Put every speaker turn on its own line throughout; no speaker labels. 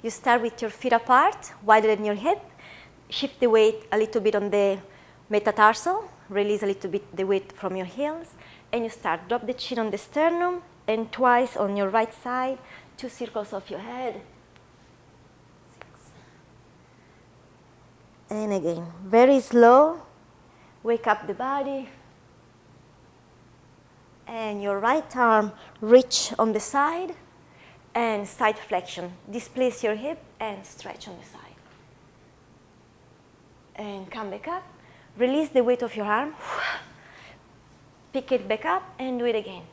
You start with your feet apart, wider than your hip. Shift the weight a little bit on the metatarsal. Release a little bit the weight from your heels. And you start. Drop the chin on the sternum and twice on your right side. 2 circles of your head. 6. And again, very slow. Wake up the body. And your right arm reach on the side. And side flexion. Displace your hip and stretch on the side. And come back up. Release the weight of your arm. Pick it back up and do it again.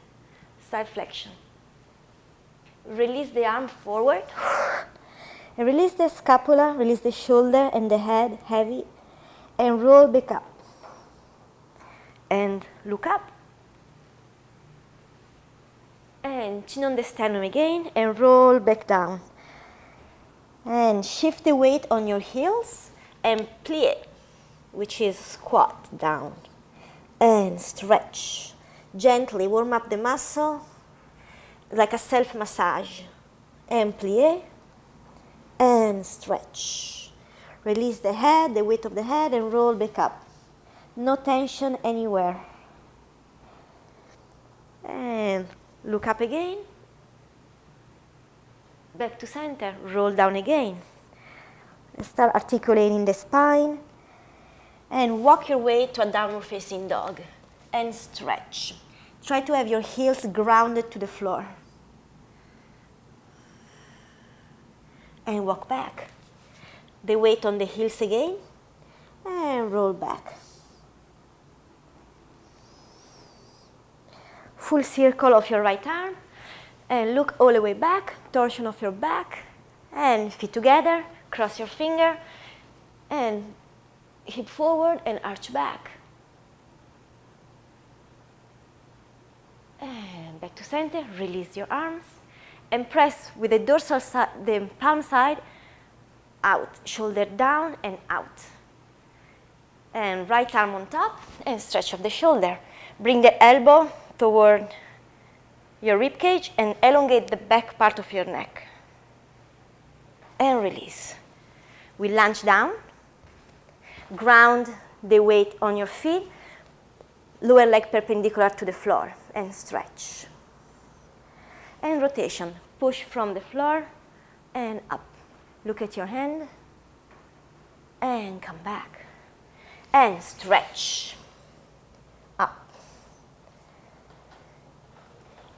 Side flexion. Release the arm forward. And release the scapula, release the shoulder and the head heavy. And roll back up. And look up. And chin on the sternum again and roll back down. And shift the weight on your heels and plie, which is squat down. And stretch. Gently warm up the muscle like a self-massage. And plie and stretch. Release the head, the weight of the head, and roll back up. No tension anywhere. And look up again. Back to center. Roll down again. Start articulating the spine. And walk your way to a downward facing dog. And stretch. Try to have your heels grounded to the floor. And walk back. The weight on the heels again. And roll back. Full circle of your right arm. And look all the way back. Torsion of your back. And feet together. Cross your finger. And hip forward and arch back. And back to center. Release your arms. And press with the dorsal side, the palm side, out. Shoulder down and out. And right arm on top. And stretch of the shoulder. Bring the elbow toward your rib cage and elongate the back part of your neck. And release. We lunge down. Ground the weight on your feet. Lower leg perpendicular to the floor. And stretch. And rotation. Push from the floor and up. Look at your hand. And come back. And stretch. Up.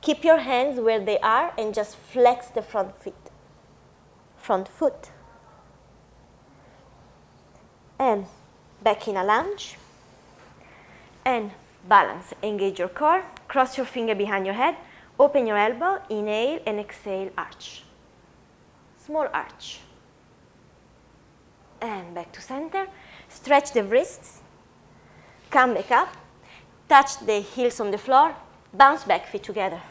Keep your hands where they are and just flex the front foot. And back in a lunge. And balance. Engage your core. Cross your finger behind your head. Open your elbow. Inhale and exhale. Arch. Small arch. And back to center. Stretch the wrists. Come back up. Touch the heels on the floor. Bounce back, feet together.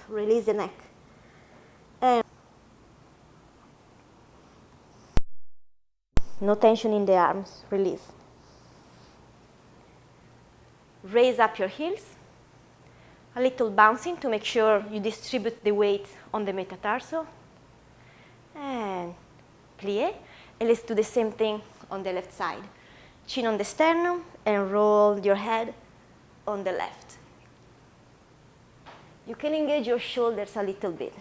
Release the neck. And no tension in the arms. Release. Raise up your heels. A little bouncing to make sure you distribute the weight on the metatarsal. And plie. And let's do the same thing on the left side. Chin on the sternum and roll your head on the left. You can engage your shoulders a little bit.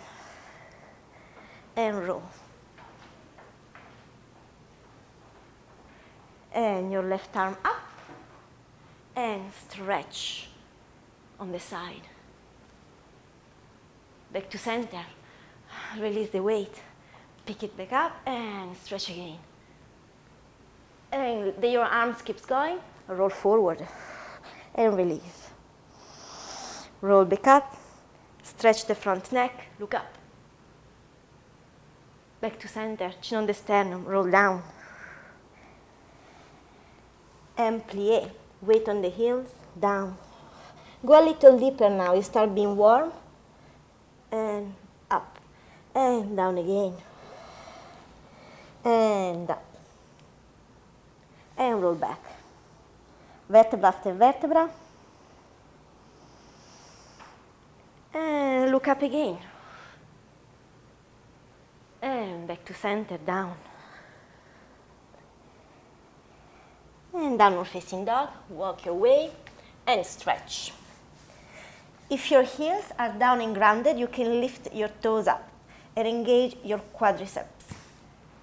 And roll. And your left arm up. And stretch on the side. Back to center. Release the weight. Pick it back up and stretch again. And your arms keeps going. Roll forward. And release. Roll back up. Stretch the front neck. Look up. Back to center. Chin on the sternum. Roll down. And plie. Weight on the heels. Down. Go a little deeper now. You start being warm. And up. And down again. And up. And roll back. Vertebra after vertebra. And look up again. And back to center, down. And downward facing dog, walk your way and stretch. If your heels are down and grounded, you can lift your toes up and engage your quadriceps.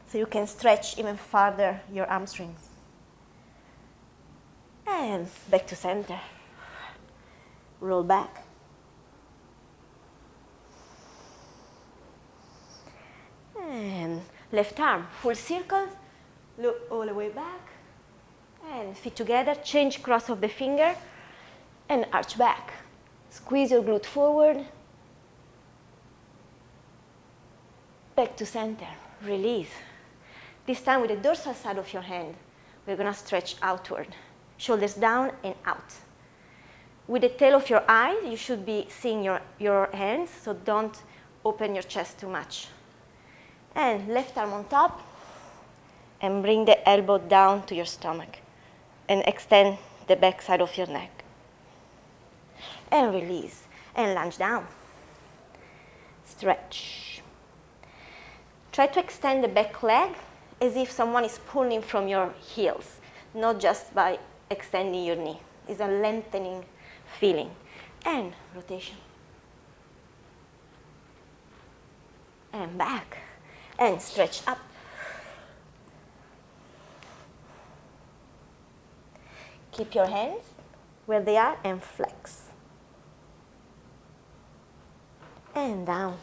So you can stretch even further your hamstrings. And back to center. Roll back. And left arm, full circle, look all the way back. And feet together, change cross of the finger and arch back. Squeeze your glute forward. Back to center, release. This time with the dorsal side of your hand, we're gonna stretch outward. Shoulders down and out. With the tail of your eye, you should be seeing your hands, so don't open your chest too much. And left arm on top, and bring the elbow down to your stomach. And extend the back side of your neck. And release, and lunge down. Stretch. Try to extend the back leg as if someone is pulling from your heels, not just by extending your knee. It's a lengthening feeling. And rotation. And back. And stretch up. Keep your hands where they are and flex. And down.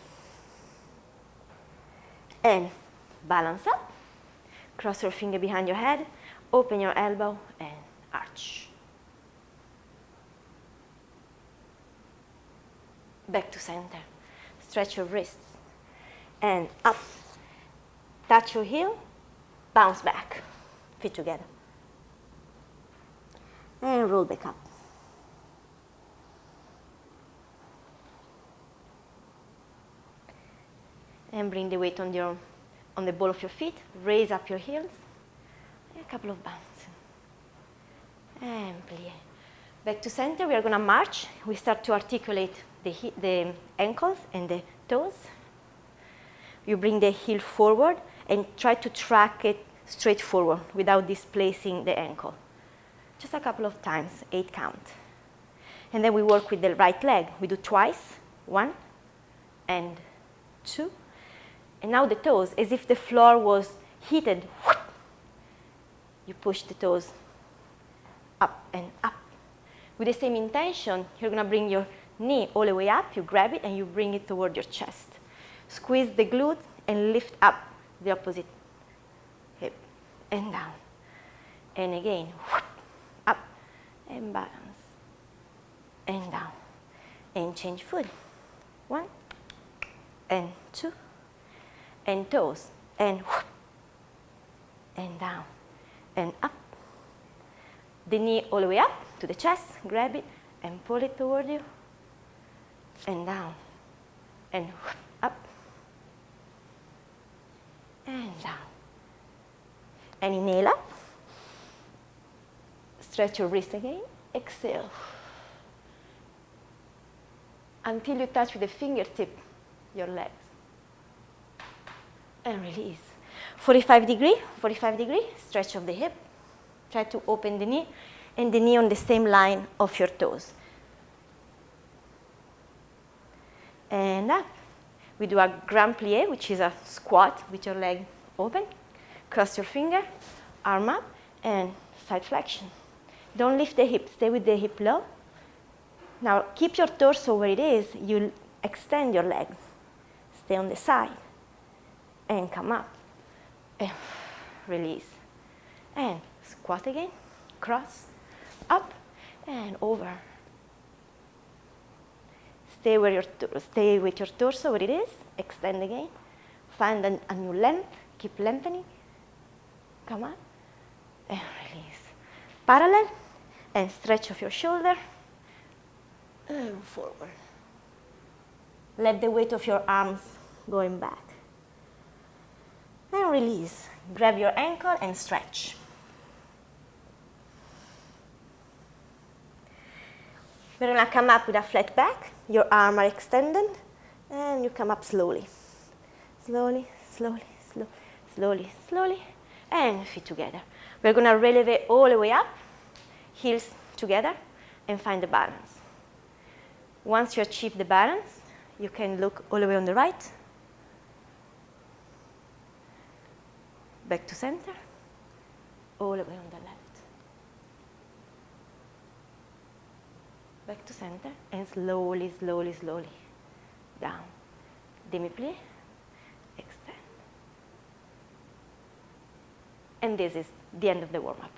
And balance up. Cross your finger behind your head. Open your elbow and arch. Back to center. Stretch your wrists. And up. Touch your heel. Bounce back. Feet together. And roll back up. And bring the weight on the ball of your feet. Raise up your heels. And a couple of bounces. And plie. Back to center. We are going to march. We start to articulate the ankles and the toes. You bring the heel forward and try to track it straight forward without displacing the ankle. Just a couple of times, 8 count. And then we work with the right leg. We do twice, 1 and 2. And now the toes, as if the floor was heated. You push the toes up and up. With the same intention, you're gonna bring your knee all the way up, you grab it and you bring it toward your chest. Squeeze the glute and lift up the opposite hip and down. And again, up and balance and down. And change foot. 1 and 2 and toes and down and up. The knee all the way up to the chest, grab it and pull it toward you and down and up and down. And inhale up. Stretch your wrist again. Exhale. Until you touch with the fingertip your legs. And release. 45 degree, stretch of the hip. Try to open the knee and the knee on the same line of your toes. And up. We do a grand plie, which is a squat with your leg open. Cross your finger, arm up, and side flexion. Don't lift the hip, stay with the hip low. Now keep your torso where it is. You extend your legs. Stay on the side. And come up. And release. And squat again. Cross. Up and over. Stay with your torso where it is. Extend again. Find a new length. Keep lengthening. Come up. And release. Parallel. And stretch of your shoulder. And forward. Let the weight of your arms going back. And release. Grab your ankle and stretch. We're going to come up with a flat back. Your arms are extended. And you come up slowly. Slowly, slowly, slowly, slowly, and feet together. We're going to releve all the way up, heels together, and find the balance. Once you achieve the balance, you can look all the way on the right, back to center, all the way on the left. Back to center, and slowly, slowly, slowly, down. Demi-plie, extend. And this is the end of the warm-up.